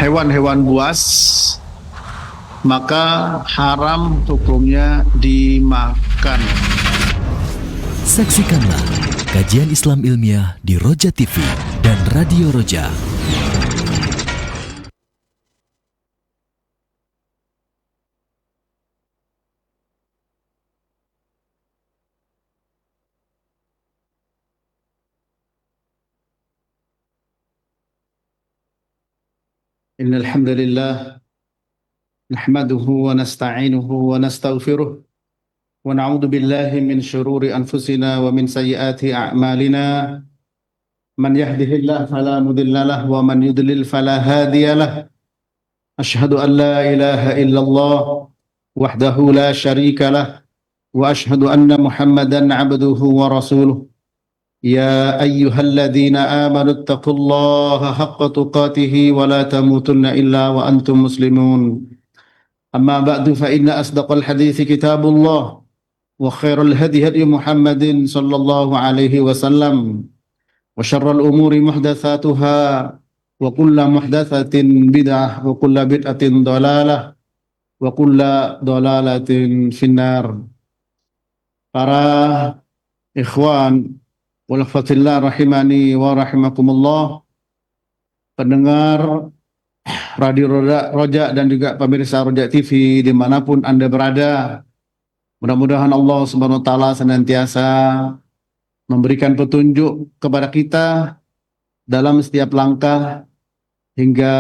hewan-hewan buas, maka haram hukumnya dimakan. Saksikanlah kajian Islam ilmiah di Roja TV dan Radio Roja. Innal hamdalillah nahmaduhu wa nasta'inuhu wa nastaghfiruh wa na'udzu billahi min shururi anfusina wa min sayyiati a'malina. Man yahdihillahu fala mudilla lahu wa man yudlil fala hadiya lahu. Ashhadu an la ilaha illallah wahdahu la syarika lah wa ashhadu anna Muhammadan 'abduhu wa rasuluh. يا أيها الذين آمنوا اتقوا الله حق تقاته ولا تموتن إلا وأنتم مسلمون. أما بعد فإن أصدق الحديث كتاب الله وخير الهدي هدي محمد صلى الله عليه وسلم وشر الأمور محدثاتها وكل محدثة بدعة وكل بدعة ضلالة وكل ضلالة في النار. Para ikhwan wal-fatillah rahimani wa rahimakumullah, pendengar Radio Roja dan juga pemirsa Roja TV dimanapun Anda berada, mudah-mudahan Allah Subhanahu wa Ta'ala senantiasa memberikan petunjuk kepada kita dalam setiap langkah hingga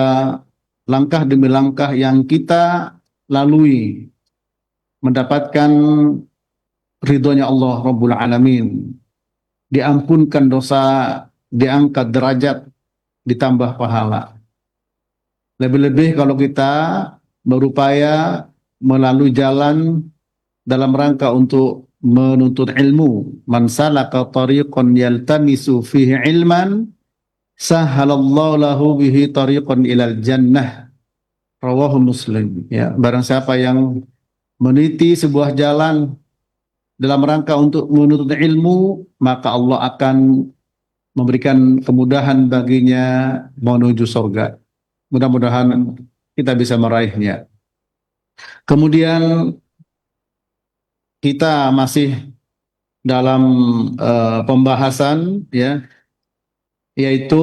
langkah demi langkah yang kita lalui mendapatkan ridhonya Allah Rabbul Alamin, diampunkan dosa, diangkat derajat, ditambah pahala. Lebih-lebih kalau kita berupaya melalui jalan dalam rangka untuk menuntut ilmu. Man salaka tariqan yaltamisu fihi ilman sahalallahu lahu bihi tariqan ilal jannah. Rawahu Muslim. Ya, barang siapa yang meniti sebuah jalan dalam rangka untuk menuntut ilmu, maka Allah akan memberikan kemudahan baginya menuju surga. Mudah-mudahan kita bisa meraihnya. Kemudian kita masih dalam pembahasan, ya, yaitu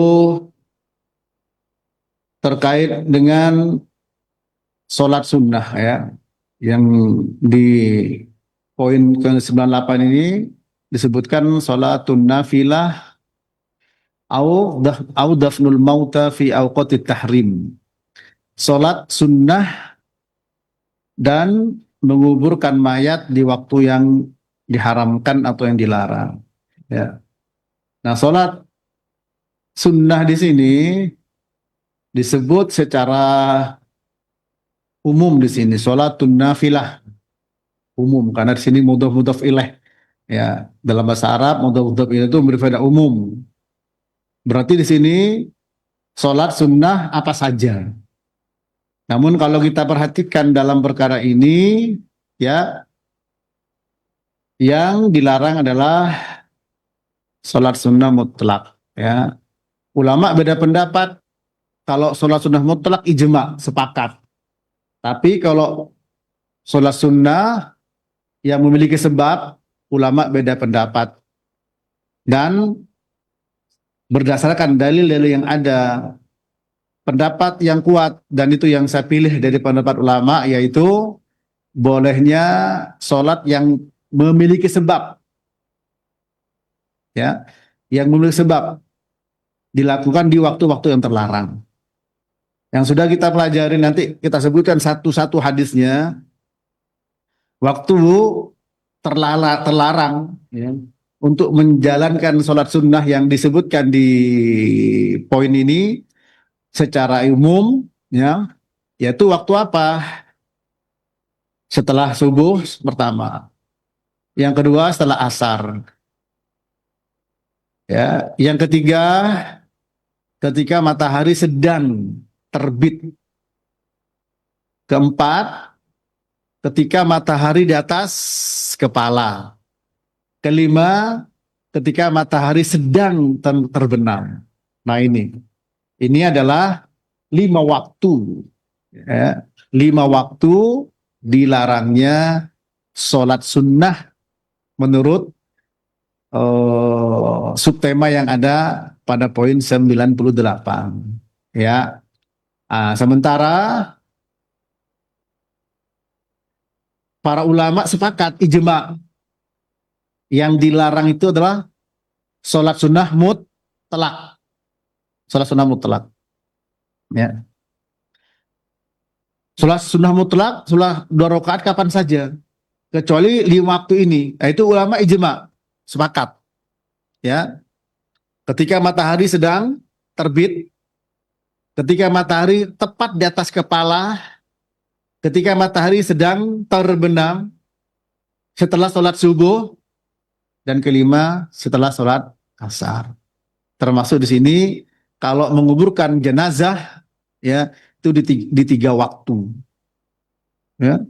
terkait dengan sholat sunnah, ya, yang di poin ke-98 ini disebutkan sholatun nafilah au dafnul mauta fi awqatit tahrim. Sholat sunnah dan menguburkan mayat di waktu yang diharamkan atau yang dilarang. Ya. Nah, sholat sunnah di sini disebut secara umum di sini sholatun nafilah. Umum, karena di sini mudhaf ilaih, ya, dalam bahasa Arab mudhaf ilaih itu berfaedah umum. Berarti di sini sholat sunnah apa saja. Namun kalau kita perhatikan dalam perkara ini, ya, yang dilarang adalah sholat sunnah mutlak. Ya, ulama beda pendapat. Kalau sholat sunnah mutlak ijma, sepakat. Tapi kalau sholat sunnah yang memiliki sebab, ulama beda pendapat. Dan berdasarkan dalil-dalil yang ada, pendapat yang kuat, dan itu yang saya pilih dari pendapat ulama, yaitu bolehnya sholat yang memiliki sebab. Ya, yang memiliki sebab dilakukan di waktu-waktu yang terlarang. Yang sudah kita pelajari, nanti kita sebutkan satu-satu hadisnya. Waktu terlarang, ya, untuk menjalankan sholat sunnah yang disebutkan di poin ini secara umum, ya, yaitu waktu apa? Setelah subuh pertama. Yang kedua setelah asar. Ya, yang ketiga ketika matahari sedang terbit. Keempat, ketika matahari di atas kepala. Kelima, ketika matahari sedang terbenam. Nah, ini adalah 5 waktu. Ya, 5 waktu dilarangnya sholat sunnah menurut subtema yang ada pada poin 98. Ya, sementara para ulama sepakat ijma yang dilarang itu adalah sholat sunnah mutlak. Sholat sunnah mutlak. Ya. Sholat sunnah mutlak, sholat 2 rakaat kapan saja. Kecuali 5 waktu ini. Nah, itu ulama ijma. Sepakat. Ya. Ketika matahari sedang terbit, ketika matahari tepat di atas kepala, ketika matahari sedang terbenam, setelah sholat subuh, dan kelima setelah sholat asar. Termasuk di sini kalau menguburkan jenazah, ya itu di 3 waktu. Ya.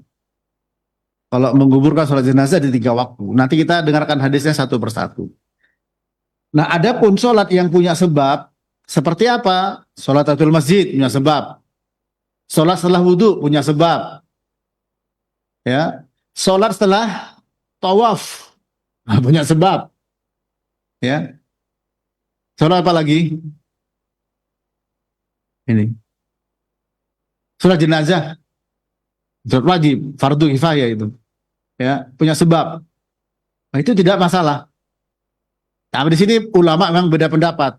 Kalau menguburkan sholat jenazah di 3 waktu. Nanti kita dengarkan hadisnya satu persatu. Nah, adapun sholat yang punya sebab seperti apa? Sholat tahiyatul masjid punya sebab. Sholat setelah wudhu punya sebab. Ya, sholat setelah tawaf punya sebab. Ya, sholat apa lagi? Ini. Sholat jenazah, sholat wajib, fardu kifayah itu. Ya, punya sebab. Nah, itu tidak masalah. Tapi di sini ulama memang beda pendapat.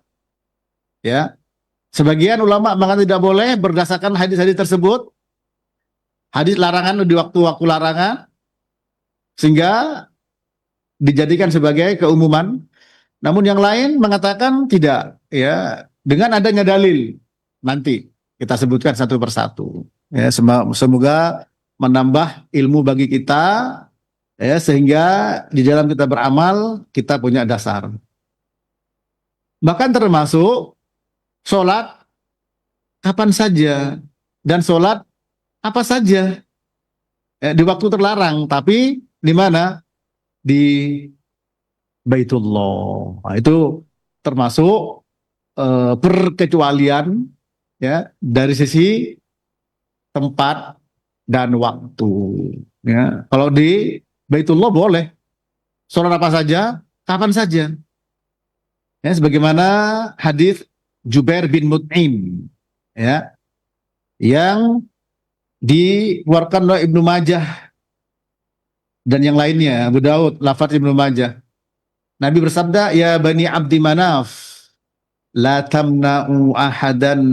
Ya, sebagian ulama mengatakan tidak boleh berdasarkan hadis-hadis tersebut, hadis larangan di waktu-waktu larangan, sehingga dijadikan sebagai keumuman. Namun yang lain mengatakan tidak. Ya, dengan adanya dalil nanti kita sebutkan satu persatu. Ya, semoga menambah ilmu bagi kita, ya, sehingga di dalam kita beramal kita punya dasar. Bahkan termasuk sholat kapan saja dan sholat apa saja, ya, di waktu terlarang, tapi di mana? Di Baitullah. Nah, itu termasuk perkecualian, ya, dari sisi tempat dan waktu. Ya, kalau di Baitullah boleh sholat apa saja, kapan saja. Ya, sebagaimana hadis Jubair bin Mut'im, ya, yang dikeluarkan oleh Ibnu Majah dan yang lainnya, Abu Daud, lafaz Ibnu Majah. Nabi bersabda, ya Bani Abdi Manaf, la tamna'u ahadan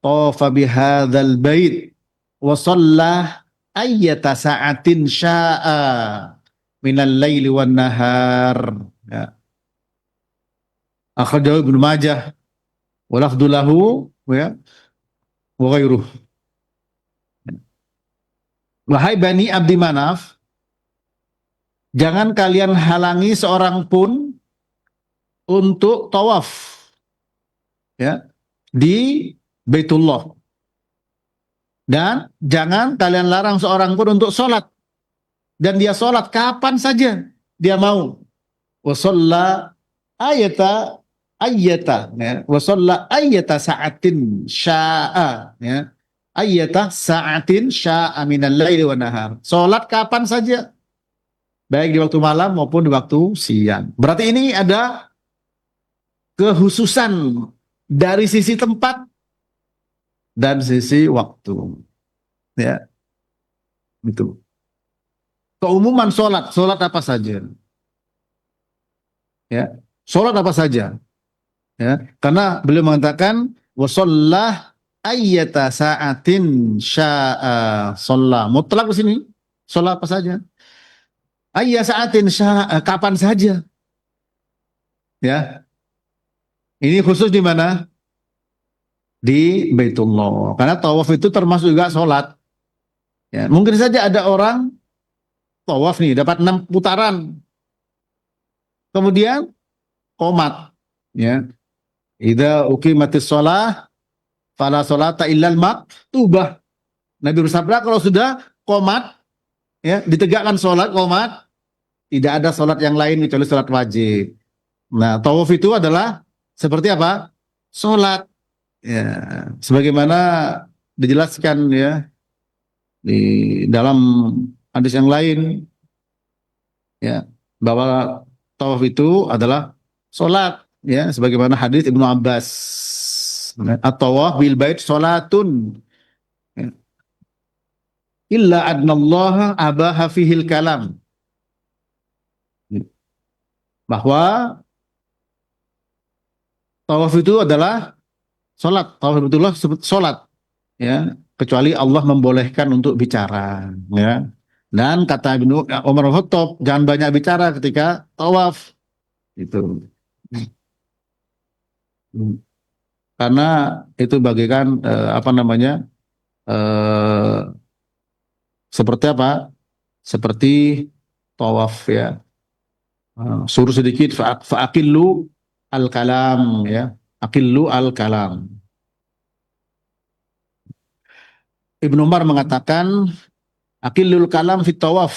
tafa bihadzal bait wa shalla ayyata sa'atin sya'a minal laili wan nahar. Ya. Akhrajahu Ibnu Majah wa lafdhu lahu, ya, wa ghairuh. Wahai Bani Abdi Manaf, jangan kalian halangi seorang pun untuk tawaf, ya, di Baitullah. Dan jangan kalian larang seorang pun untuk sholat. Dan dia sholat kapan saja dia mau. Wa shalla ayyata, ya. Wa shalla ayyata sa'atin sya'a, ya. Ayyata sa'atin sya'a minal laili wan nahar. Sholat kapan saja, baik di waktu malam maupun di waktu siang. Berarti ini ada kekhususan dari sisi tempat dan sisi waktu. Ya, itu. Keumuman sholat apa saja. Ya, sholat apa saja. Ya, karena beliau mengatakan wasallah ayyata sa'atin sya'a sholat. Mutlak di sini. Sholat apa saja. Ayya sa'atin sya'a, kapan saja. Ya. Ini khusus di mana? Di Baitullah. Karena tawaf itu termasuk juga sholat. Ya, mungkin saja ada orang tawaf nih dapat 6 putaran. Kemudian qomat, ya. Idza uqimatis shalah fala sholata illal maktubah. Nabi bersabda kalau sudah qomat, ya, ditegakkan sholat qomat, tidak ada sholat yang lain kecuali sholat wajib. Nah, tawaf itu adalah seperti apa? Sholat. Ya, sebagaimana dijelaskan ya di dalam hadis yang lain ya bahwa tawaf itu adalah sholat ya sebagaimana hadis Ibnu Abbas at-tawaf bil bait sholatun ya. Illa adnallaha abaha fihil kalam bahwa tawaf itu adalah sholat, tawaf itulah sholat ya kecuali Allah membolehkan untuk bicara ya. Dan kata Ibnu Umar Khattab jangan banyak bicara ketika tawaf itu. Karena itu bagikan apa namanya eh, seperti apa? Seperti tawaf ya. Suruh sedikit fa'akillu al-kalam ya. Akillu al-kalam. Ibnu Umar mengatakan akillul kalam fit tawaf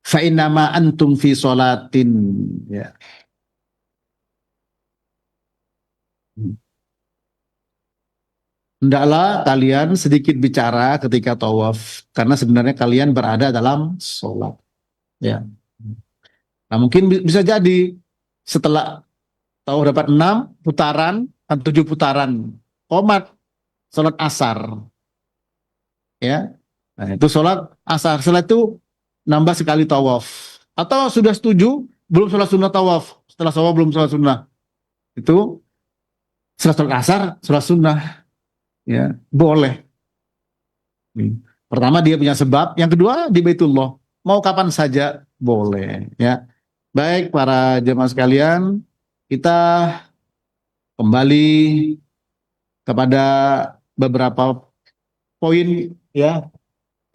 fa innama antum fi sholatin ya. Hendaklah kalian sedikit bicara ketika tawaf karena sebenarnya kalian berada dalam sholat ya. Nah mungkin bisa jadi setelah tawaf dapat 6 putaran atau 7 putaran qomat sholat asar ya. Nah itu sholat asar setelah itu nambah sekali tawaf atau sudah setuju belum sholat sunnah tawaf setelah tawaf belum sholat sunnah itu setelah sholat asar sholat sunnah ya boleh. Pertama dia punya sebab, yang kedua di Baitullah mau kapan saja boleh ya. Baik para jemaah sekalian, kita kembali kepada beberapa poin ya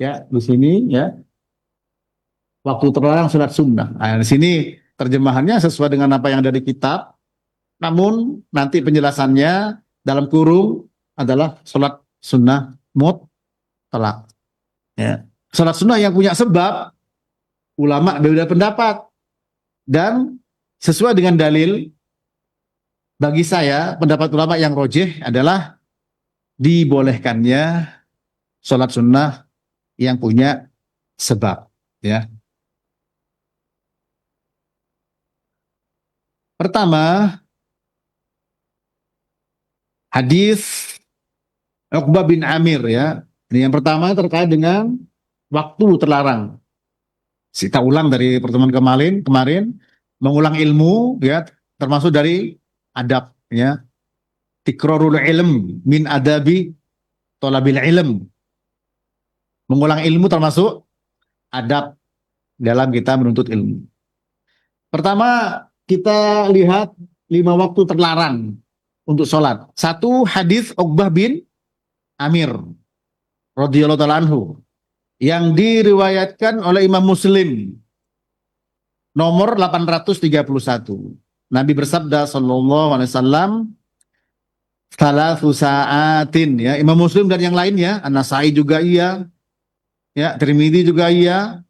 di sini ya. Waktu terlarang sholat sunnah. Nah, di sini terjemahannya sesuai dengan apa yang ada di kitab. Namun nanti penjelasannya dalam kurung adalah sholat sunnah mutlak. Ya. Sholat sunnah yang punya sebab, ulama berbeda pendapat. Dan sesuai dengan dalil, bagi saya pendapat ulama yang rojih adalah dibolehkannya sholat sunnah yang punya sebab. Ya. Pertama, hadis Uqbah bin Amir ya. Ini yang pertama terkait dengan waktu terlarang. Kita ulang dari pertemuan kemarin mengulang ilmu ya termasuk dari adab ya. Tikrarul ilm min adabi thalabil ilm. Mengulang ilmu termasuk adab dalam kita menuntut ilmu. Pertama kita lihat 5 waktu terlarang untuk sholat. Satu hadis Uqbah bin Amir radhiyallahu ta'ala anhu yang diriwayatkan oleh Imam Muslim nomor 831. Nabi bersabda sallallahu alaihi wasallam thalathu sa'atin ya. Imam Muslim dan yang lainnya, An-Nasai juga iya. Ya, Tirmidzi juga iya.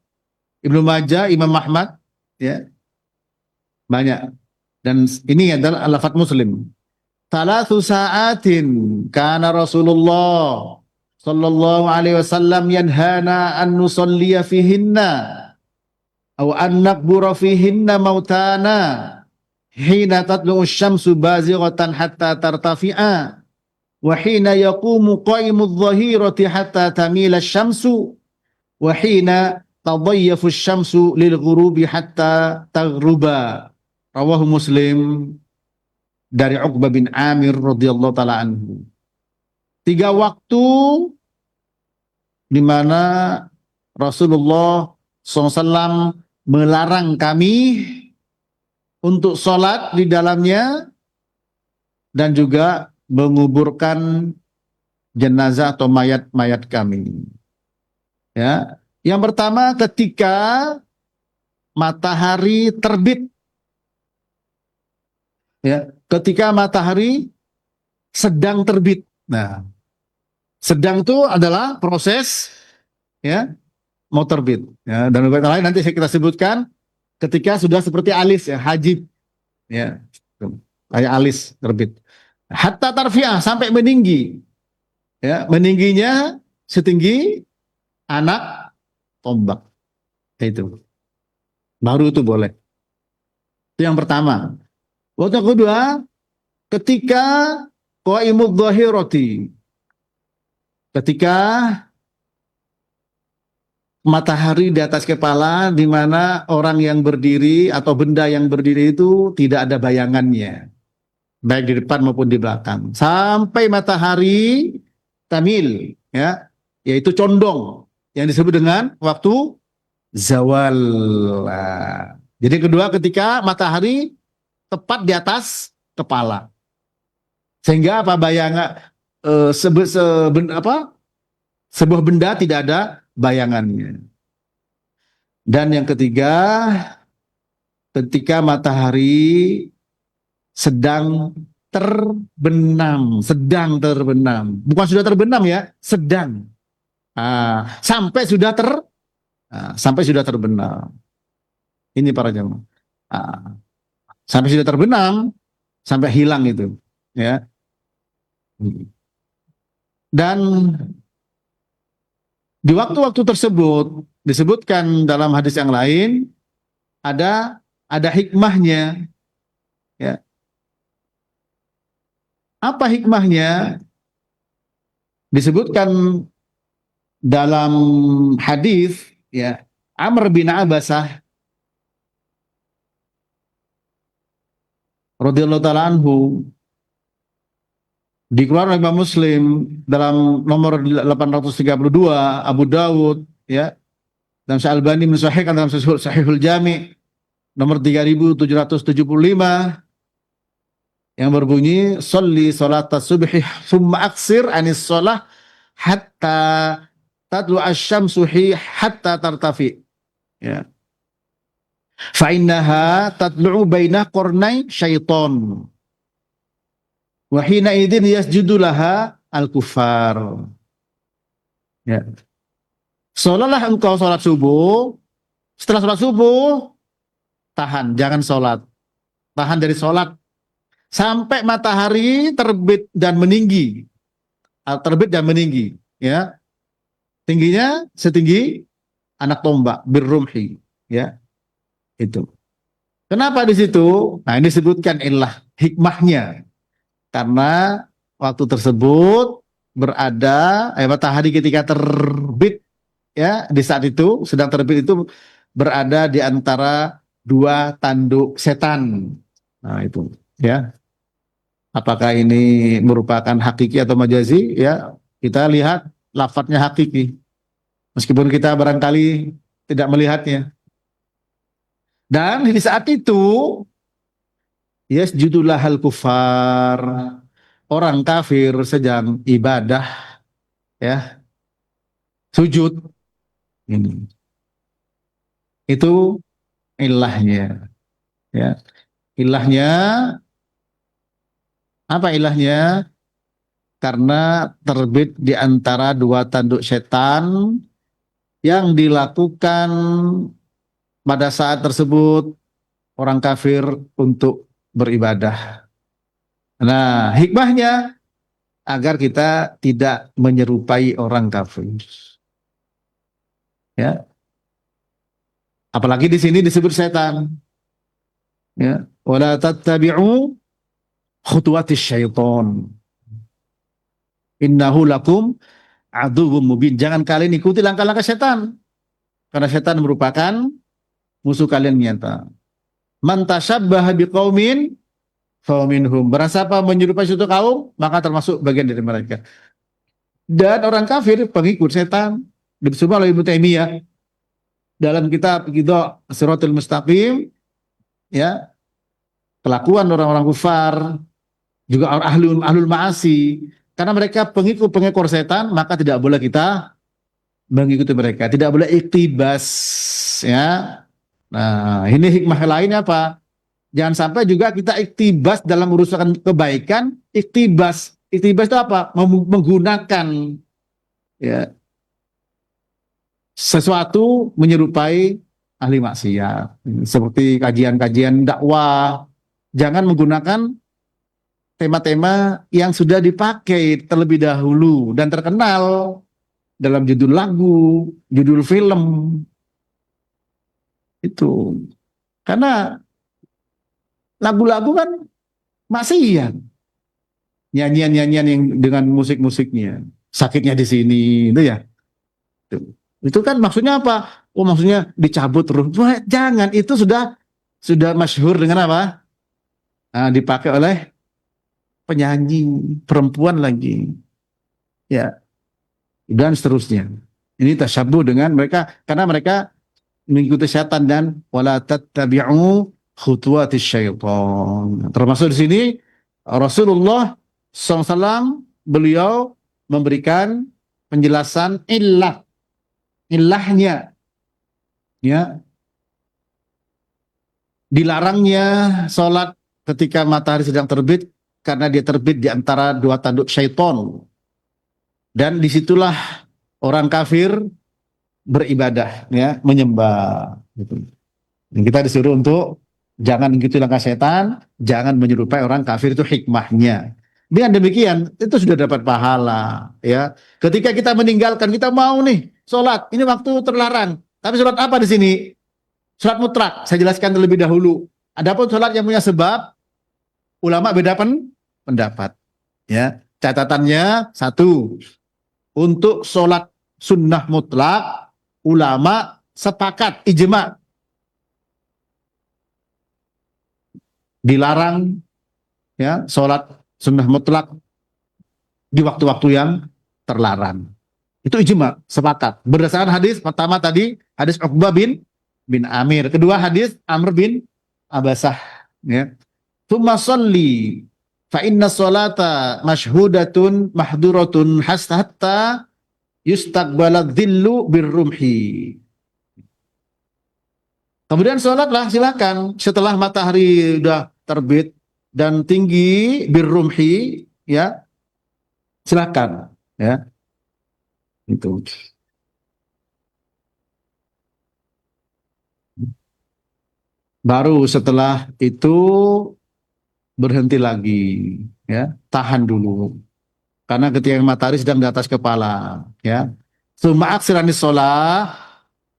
Ibnu Majah, Imam Ahmad ya. Banyak. Dan ini adalah lafaz Muslim. Thalathu sa'atin kana Rasulullah sallallahu alaihi wasallam yanhana an nusalliya fihinna aw an naqbura fihinna mautana hina tatlu'u asy-syamsu bazighatan hatta tartafi'a wa hina yaqumu qa'imu adh-dhahirati hatta tamila asy-syamsu wa hina tadayyafu asy-syamsu lil ghurubi hatta taghruba. Rawahu Muslim dari Uqbah bin Amir radhiyallahu taala anhu. 3 waktu di mana Rasulullah SAW melarang kami untuk sholat di dalamnya dan juga menguburkan jenazah atau mayat-mayat kami. Ya, yang pertama ketika matahari terbit. Ya, ketika matahari sedang terbit. Nah, sedang itu adalah proses ya mau terbit. Ya, dan beberapa lain nanti kita sebutkan ketika sudah seperti alis ya hajib ya kayak alis terbit. Hatta tarfi'ah, sampai meninggi. Ya, meningginya setinggi anak tombak. Itu. Baru itu boleh. Itu yang pertama. Waktu yang kedua, ketika qaimud dhahirati. Ketika matahari di atas kepala, di mana orang yang berdiri atau benda yang berdiri itu tidak ada bayangannya, baik di depan maupun di belakang, sampai matahari tamil, ya, yaitu condong, yang disebut dengan waktu zawal. Nah, jadi kedua, ketika matahari tepat di atas kepala, sehingga apa bayangan sebuah benda tidak ada bayangannya. Dan yang ketiga, ketika matahari sedang terbenam, bukan sudah terbenam ya, sedang. Sampai sudah terbenam. Ini para jemaah. Sampai sudah terbenam, sampai hilang itu, ya. Dan di waktu-waktu tersebut disebutkan dalam hadis yang lain ada hikmahnya, ya. Apa hikmahnya? Disebutkan dalam hadis, ya, Amr bin Abasah radhiyallahu taala anhu, dikeluarkan oleh Imam Muslim dalam nomor 832, Abu Dawud, ya, dan Syalbani mensahihkan dalam Sahihul Jami nomor 3775, yang berbunyi sholli sholatas subhi summa aksir anis sholah hatta tadlu asyamsu hatta tartafi, ya, fa innaha tadlu baina qarnai syaiton wa hina idzin yasjudu laha al-kuffar, ya. Sholatlah engkau sholat subuh, setelah sholat subuh tahan, jangan sholat, tahan dari sholat sampai matahari terbit dan meninggi, ya, tingginya setinggi anak tombak, birrumhi, ya, itu. Kenapa di situ? Nah, ini disebutkan ilah hikmahnya, karena waktu tersebut berada matahari ketika terbit, ya, di saat itu sedang terbit itu berada di antara dua tanduk setan. Nah, itu, ya. Apakah ini merupakan hakiki atau majazi? Ya, kita lihat lafadznya hakiki, meskipun kita barangkali tidak melihatnya. Dan di saat itu, yasjudulah hal kufar, orang kafir sedang ibadah, ya, sujud. Ini, itu ilahnya, ya. Ilahnya apa ilahnya? Karena terbit di antara dua tanduk setan yang dilakukan pada saat tersebut orang kafir untuk beribadah. Nah, hikmahnya agar kita tidak menyerupai orang kafir, ya. Apalagi di sini disebut setan, ya. Wala tattabi'u khutuwatis syaiton innahu lakum aduwwum mubin. Jangan kalian ikuti langkah-langkah setan, karena setan merupakan musuh kalian nyata. Man tasyabbaha biqaumin faminhum. Barang siapa menyerupai suatu kaum, maka termasuk bagian dari mereka. Dan orang kafir pengikut setan. Disebut oleh Ibnu Taimiyah dalam kitab Iqtida' Shiratal Mustaqim, ya, kelakuan orang-orang kufar, juga ahlul ma'asi, karena mereka pengikut setan, maka tidak boleh kita mengikuti mereka, tidak boleh iktibas, ya. Nah, ini hikmah lainnya apa? Jangan sampai juga kita iktibas dalam urusan kebaikan. Iktibas itu apa? Menggunakan, ya, sesuatu menyerupai ahli maksiat, seperti kajian-kajian dakwah. Jangan menggunakan tema-tema yang sudah dipakai terlebih dahulu dan terkenal dalam judul lagu, judul film. Itu. Karena lagu-lagu kan maksiat. Nyanyian-nyanyian yang dengan musik-musiknya. Sakitnya di sini, itu ya. Itu kan maksudnya apa? Oh, maksudnya dicabut ruh. Wah, jangan, itu sudah masyhur dengan apa? Nah, dipakai oleh penyanyi perempuan lagi. Ya, dan seterusnya. Ini tasyabuh dengan mereka karena mereka mengikuti setan dan wala tattabi'u khutuwatis syaitan. Termasuk di sini Rasulullah SAW beliau memberikan penjelasan ilahnya, ya, dilarangnya sholat ketika matahari sedang terbit karena dia terbit di antara dua tanduk syaitan, dan disitulah orang kafir beribadah, ya, menyembah. Gitu. Dan kita disuruh untuk jangan mengikuti langkah setan, jangan menyerupai orang kafir, itu hikmahnya. Dengan demikian itu sudah dapat pahala, ya. Ketika kita meninggalkan, kita mau nih sholat, ini waktu terlarang. Tapi sholat apa di sini? Sholat mutlak. Saya jelaskan terlebih dahulu. Adapun sholat yang punya sebab, ulama beda pendapat. Ya, catatannya satu, untuk sholat sunnah mutlak, ulama sepakat ijma dilarang, ya, sholat sunnah mutlak di waktu-waktu yang terlarang. Itu ijma, sepakat. Berdasarkan hadis pertama tadi, hadis Uqbah bin Amir. Kedua hadis Amr bin Abasah. Ya. Tsumma sholli fa inna sholata mashhudatun mahduratun hatta yustaqbala dhillu birrumhi. Kemudian sholatlah, silakan setelah matahari sudah terbit dan tinggi birrumhi, ya, silakan, ya. Itu. Baru setelah itu berhenti lagi, ya, tahan dulu. Karena ketika matahari sedang di atas kepala, ya. Summa aksirani sholah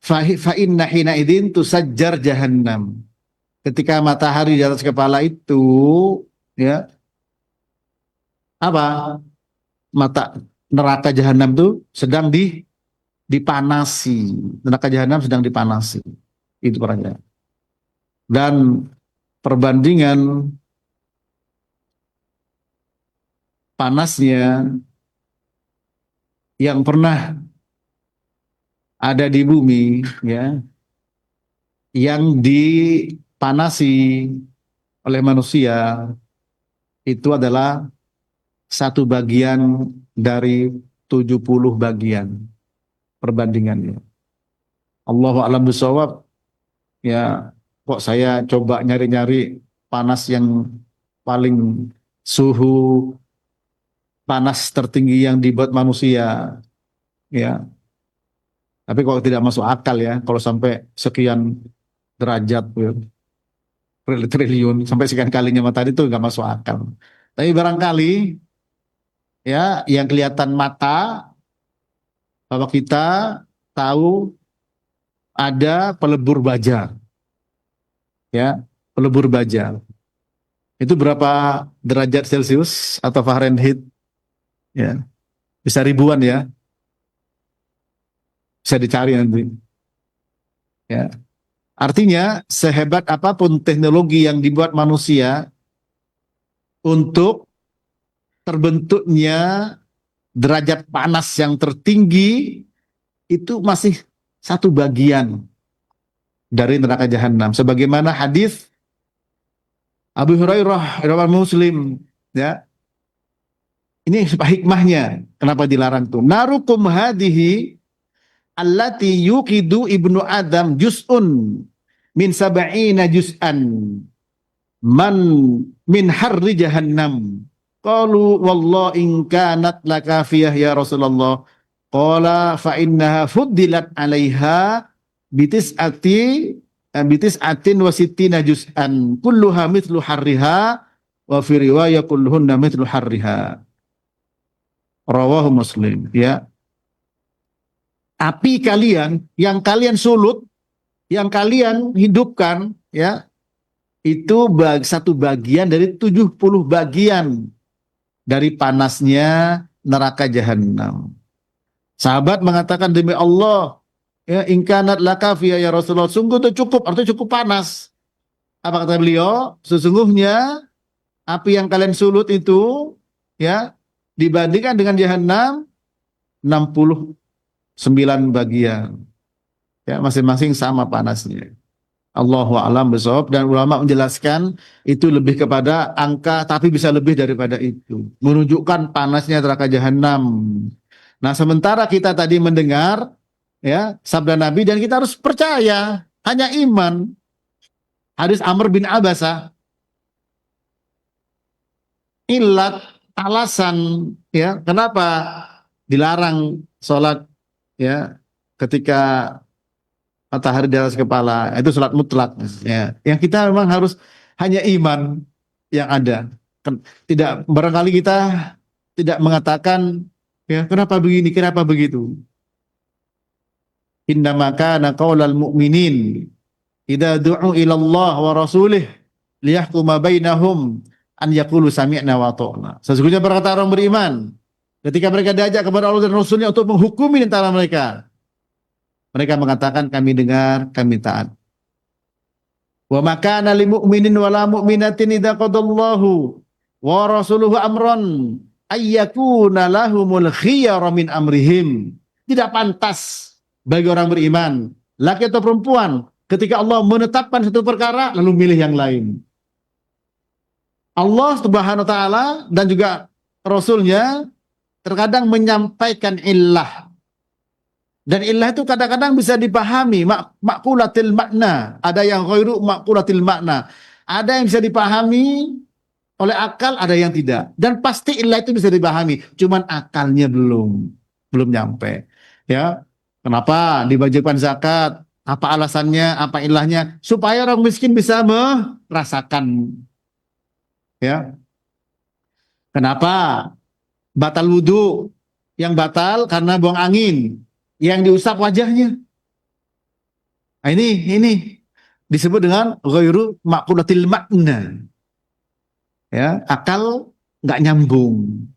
fa inna hina idin tusajjar jahannam. Ketika matahari di atas kepala itu, ya, apa? Mata neraka jahanam itu sedang dipanasi. Neraka jahanam sedang dipanasi. Itu perannya. Dan perbandingan panasnya yang pernah ada di bumi, ya, yang dipanasi oleh manusia itu adalah 1 bagian dari 70 bagian perbandingannya. Allahu a'lam bishawab. Ya, kok saya coba nyari-nyari panas yang paling suhu panas tertinggi yang dibuat manusia, ya. Tapi kok tidak masuk akal, ya, kalau sampai sekian derajat, ya, triliun sampai sekian kalinya matahari itu nggak masuk akal. Tapi barangkali, ya, yang kelihatan mata bahwa kita tahu ada pelebur baja, ya, pelebur baja. Itu berapa derajat Celcius atau Fahrenheit? Ya, bisa ribuan, ya. Bisa dicari nanti. Ya. Artinya sehebat apapun teknologi yang dibuat manusia untuk terbentuknya derajat panas yang tertinggi, itu masih 1 bagian dari neraka jahanam. Sebagaimana hadis Abu Hurairah riwayat Muslim, ya. Ini hikmahnya kenapa dilarang tuh. Narukum hadihi allati yuqidu ibnu Adam juz'un min sab'ina juz'an man min harri jahannam. Qalu wallahi in kanat lakafiyah ya Rasulullah. Qala fa innaha fuddilat 'alaiha bitis'atin wa sittina juz'an kulluha mithlu harriha wa fi riwayah kulluhunna mithlu harriha. Rawahu Muslim, ya. Api kalian yang kalian sulut, yang kalian hidupkan, ya, itu satu bagian dari 70 bagian dari panasnya neraka jahanam. Sahabat mengatakan, demi Allah, ya, in kanat lakafiya ya Rasulullah, sungguh itu cukup, artinya cukup panas. Apa kata beliau? Sesungguhnya api yang kalian sulut itu, ya, dibandingkan dengan jahanam 69 bagian. Ya, masing-masing sama panasnya. Allahu a'lam bishawab, dan ulama menjelaskan itu lebih kepada angka, tapi bisa lebih daripada itu. Menunjukkan panasnya neraka jahanam. Nah, sementara kita tadi mendengar, ya, sabda Nabi, dan kita harus percaya, hanya iman. Hadis Amr bin Abasa, ilat, alasan, ya, kenapa dilarang sholat, ya, ketika matahari di atas kepala, itu sholat mutlak, ya. Yang kita memang harus hanya iman yang ada. Tidak, barangkali kita tidak mengatakan, ya, kenapa begini, kenapa begitu. Innama kana qaulal mu'minin idza du'u ila Allah wa rasulih liyahkuma bainahum an yaqulu sami'na wa ata'na. Sesungguhnya berkata orang beriman ketika mereka diajak kepada Allah dan Rasulnya untuk menghukumi antara mereka, mereka mengatakan kami dengar, kami taat. Wa makana lil mu'minin wala mu'minatin idza qadallahu wa rasuluhu amran ayyakuna lahumul khiyara min amrihim. Tidak pantas bagi orang beriman, laki atau perempuan, ketika Allah menetapkan satu perkara lalu milih yang lain. Allah Subhanahu wa taala dan juga Rasulnya terkadang menyampaikan illah. Dan illah itu kadang-kadang bisa dipahami maqulatil makna, ada yang ghairu maqulatil makna. Ada yang bisa dipahami oleh akal, ada yang tidak. Dan pasti illah itu bisa dipahami, cuman akalnya belum nyampe. Ya. Kenapa diwajibkan zakat? Apa alasannya? Apa ilahnya? Supaya orang miskin bisa merasakan. Ya. Kenapa batal wudhu? Yang batal karena buang angin, yang diusap wajahnya. Nah, ini disebut dengan ghairu maqulatil makna. Ya, akal nggak nyambung.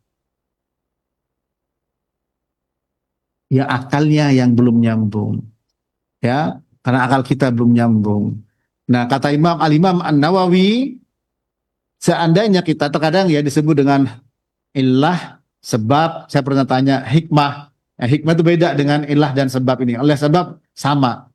Ya, akalnya yang belum nyambung. Ya, karena akal kita belum nyambung. Nah, kata Al-Imam An-Nawawi, seandainya kita terkadang ya disebut dengan illah, sebab, saya pernah tanya hikmah. Ya, hikmah itu beda dengan illah dan sebab ini. Oleh sebab sama.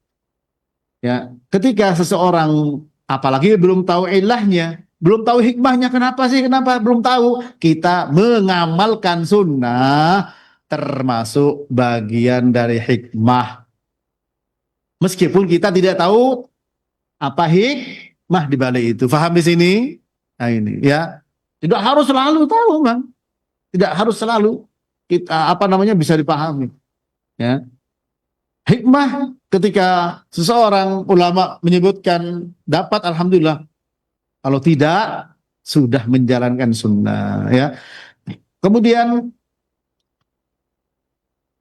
Ya, ketika seseorang apalagi belum tahu ilahnya, belum tahu hikmahnya, kenapa belum tahu, kita mengamalkan sunnah termasuk bagian dari hikmah. Meskipun kita tidak tahu apa hikmah di balik itu. Faham di sini? Nah, ini ya. Tidak harus selalu tahu, Bang. Tidak harus selalu kita bisa dipahami. Ya. Hikmah ketika seseorang ulama menyebutkan dapat, alhamdulillah. Kalau tidak, sudah menjalankan sunnah, ya. Kemudian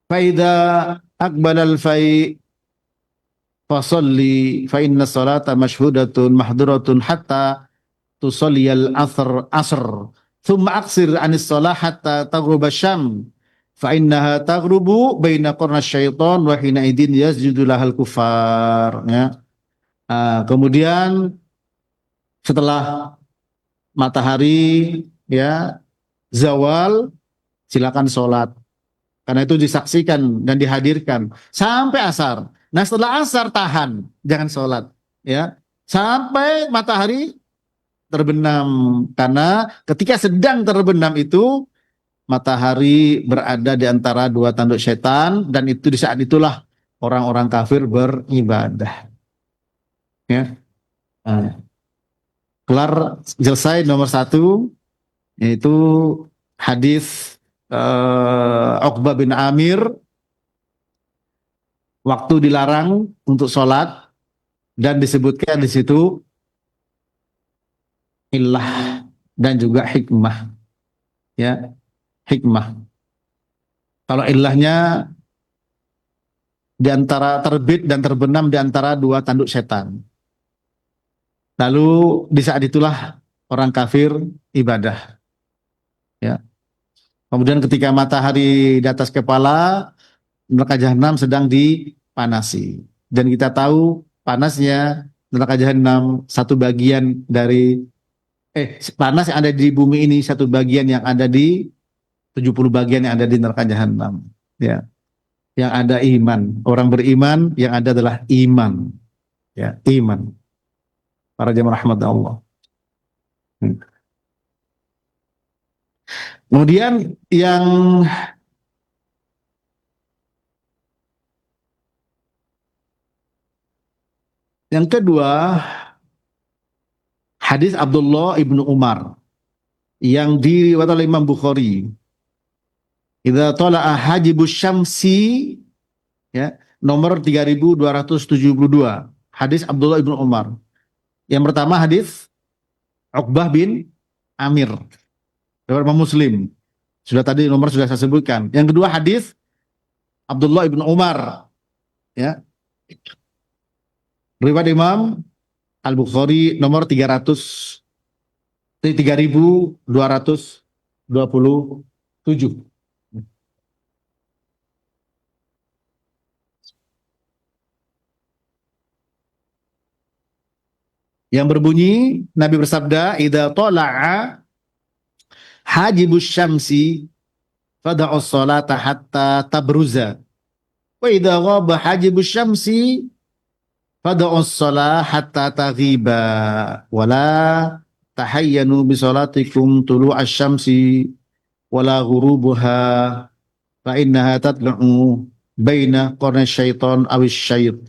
faida akbalal fai fasalli fa inna salata mashhudatun mahduratun hatta tusalliyal asr thumma aksir anis salah hatta taghruba syam fa innaha taghrubu baina qarna syaitan wa hina idin yasjudu lahal kufar, ya. Kemudian setelah matahari, ya, zawal, silakan sholat. Karena itu disaksikan dan dihadirkan sampai asar. Nah, setelah asar tahan, jangan sholat, ya, sampai matahari terbenam. Karena ketika sedang terbenam itu matahari berada di antara dua tanduk setan, dan itu di saat itulah orang-orang kafir beribadah. Ya. Kelar, selesai nomor 1, yaitu hadis Uqbah bin Amir, waktu dilarang untuk sholat, dan disebutkan di situ illah, dan juga hikmah. Ya, hikmah. Kalau ilahnya di antara terbit dan terbenam di antara dua tanduk setan. Lalu di saat itulah orang kafir ibadah. Ya. Kemudian ketika matahari di atas kepala, neraka jahanam sedang dipanasi. Dan kita tahu panasnya neraka jahanam satu bagian dari panas yang ada di bumi ini satu bagian yang ada di 70 bagian yang ada di neraka jahanam. Ya. Yang ada iman, orang beriman yang ada adalah iman. Ya, iman. Para jemaah rahmat Allah. Kemudian yang kedua, hadis Abdullah ibnu Umar yang diriwayatkan oleh Imam Bukhari. Idza tala'a hajibus syamsi, ya, nomor 3272. Hadis Abdullah ibnu Umar. Yang pertama hadis Uqbah bin Amir, riwayat Imam Muslim. Sudah tadi nomor sudah saya sebutkan. Yang kedua hadis Abdullah ibnu Umar, ya. Riwayat Imam Al-Bukhari nomor 3227. Yang berbunyi Nabi bersabda, "Idza tala'a hajibus syamsi fada'us salata hatta tabruza. Wa idza ghaba hajibus syamsi fada'us salah hatta taghiba. Wala tahayyanu bi salatikum tulu'asy syamsi wala ghurubuha fa innaha tatlu'u baina qarnay syaiton awis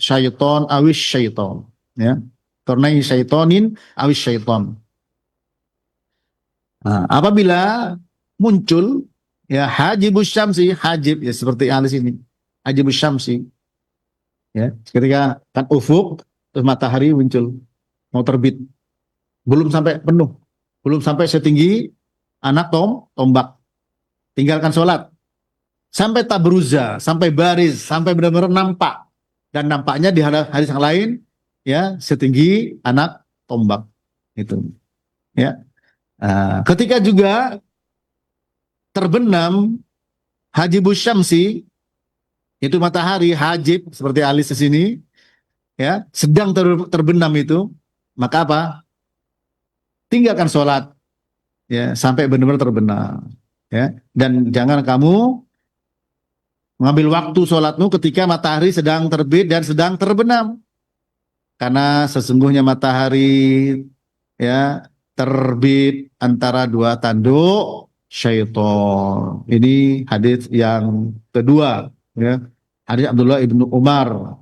syaiton awis syaiton." Ya. Qarnay syaitonin awis syaiton. Nah, apabila muncul ya hajibus syamsi, hajib ya seperti alis ini. Hajibus syamsi. Ya, ketika kan ufuk terus matahari muncul mau terbit. Belum sampai penuh. Belum sampai setinggi anak tombak. Tinggalkan sholat. Sampai tabruza, sampai baris, sampai benar-benar nampak. Dan nampaknya di hadis yang lain ya setinggi anak tombak. Itu. Ya. Ketika juga terbenam hajibus syamsi, itu matahari hajib seperti alis di sini, ya sedang terbenam itu, maka apa? Tinggalkan sholat, ya sampai benar-benar terbenam, ya. Dan jangan kamu mengambil waktu sholatmu ketika matahari sedang terbit dan sedang terbenam, karena sesungguhnya matahari ya terbit antara dua tanduk syaiton. Ini hadis yang kedua, ya. Hadis Abdullah ibnu Umar.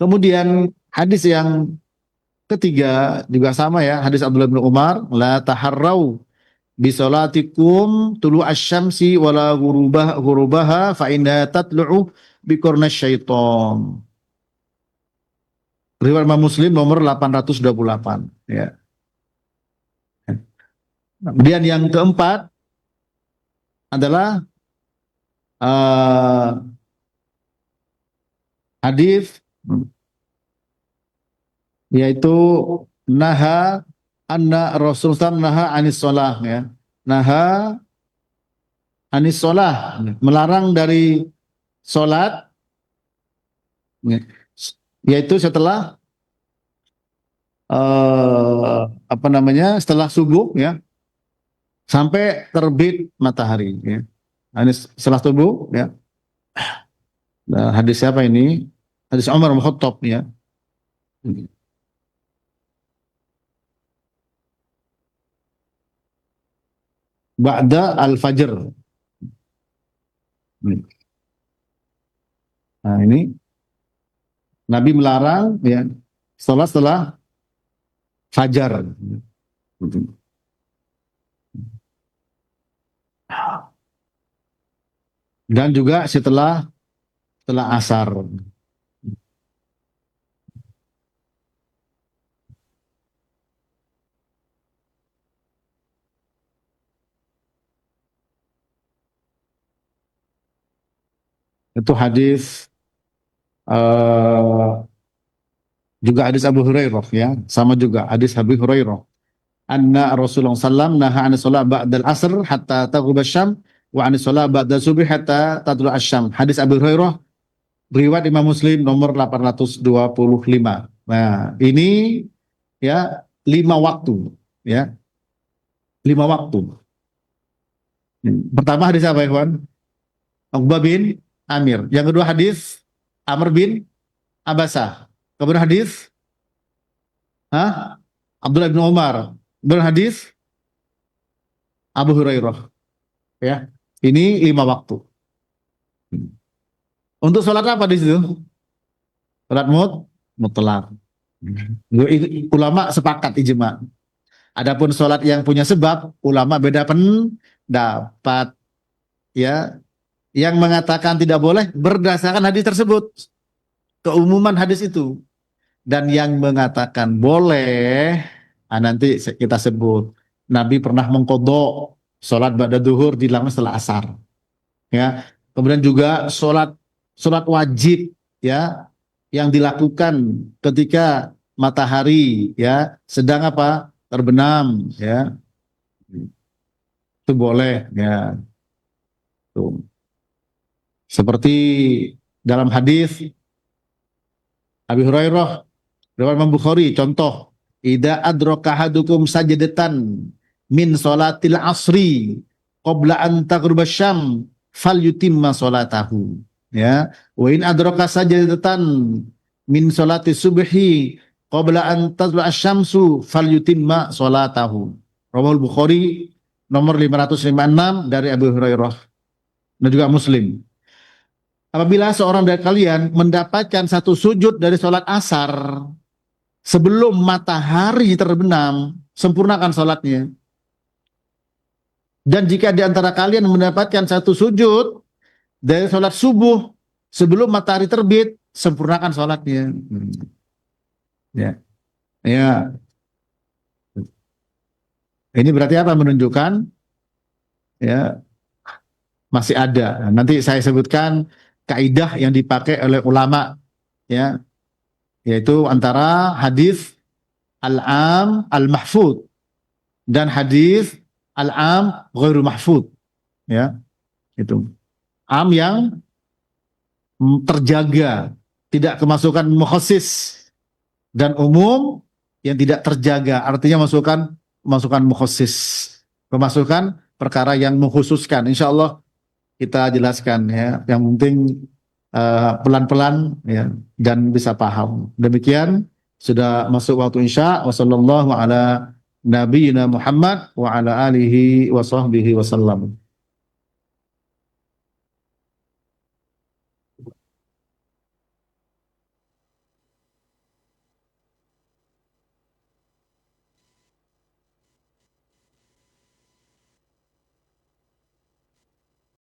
Kemudian hadis yang ketiga juga sama ya, hadis Abdullah ibnu Umar, la taharrau bi salatikum tulu asy-syamsi wala ghurubaha fa inna tatlu'u bi qarnasy syaiton. Riwayat Imam Muslim nomor 828, ya. Kemudian yang keempat adalah hadis yaitu naha anna Rasulullah naha anis sholah, ya. Naha anis sholah, melarang dari sholat, ya. Yaitu setelah setelah subuh, ya, sampai terbit matahari, ya. Hadis setelah subuh, ya. Nah, hadis siapa ini? Hadis Umar bin Khattab, ya. Ba'da al-fajr. Nah, ini Nabi melarang, ya, setelah fajar. Dan juga setelah asar. Itu hadis eh, juga hadis Abu Hurairah ya, sama juga hadis Abu Hurairah. Anna Rasulullah sallam naha 'an shalah ba'dal asr hatta taghrib asy-syam wa 'an shalah ba'da subh hatta tadlu asy-syam. Hadis Abu Hurairah riwayat Imam Muslim nomor 825. Nah, ini ya 5 waktu ya, 5 waktu. Pertama hadis apa, Ikhwan? Uqbah bin Amir. Yang kedua hadis Amr bin Abasah. Kemudian hadis Abdullah bin Umar. Kemudian hadis Abu Hurairah. Ya, ini 5 waktu. Untuk sholat apa di situ? Sholat mutlak. Ulama sepakat ijma. Adapun sholat yang punya sebab, ulama beda pendapat. Ya, yang mengatakan tidak boleh berdasarkan hadis tersebut, keumuman hadis itu, dan yang mengatakan boleh, nanti kita sebut. Nabi pernah mengkodok sholat ba'da duhur dilakukan setelah asar. Ya, kemudian juga sholat wajib ya yang dilakukan ketika matahari ya sedang terbenam ya, itu boleh ya. Tuh. Seperti dalam hadis Abi Hurairah riwayat Imam Bukhari, contoh, idza adraka ahadukum sajdatan min sholatil asri qabla an taghrib asy-syam falyutimma sholatahu. Ya, wa in adraka sajdatan min sholati subhi qabla an tadlu asy-syamsu falyutimma sholatahu. Rawahul Bukhari nomor 556 dari Abu Hurairah dan juga Muslim. Apabila seorang dari kalian mendapatkan satu sujud dari sholat asar sebelum matahari terbenam, sempurnakan sholatnya. Dan jika di antara kalian mendapatkan satu sujud dari sholat subuh sebelum matahari terbit, sempurnakan sholatnya. Ya, ya. Ini berarti apa? Menunjukkan ya masih ada. Nanti saya sebutkan kaidah yang dipakai oleh ulama ya, yaitu antara hadis al-am al-mahfud dan hadis al-am ghairul mahfud ya. Itu am yang terjaga, tidak kemasukan mukhassis, dan umum yang tidak terjaga, artinya masukan mukhassis, kemasukan perkara yang mengkhususkan. Insyaallah kita jelaskan ya, yang penting pelan-pelan ya dan bisa paham. Demikian sudah masuk waktu Isya. Wassallallahu ala nabiyyina Muhammad wa ala alihi wa sahbihi wasallam.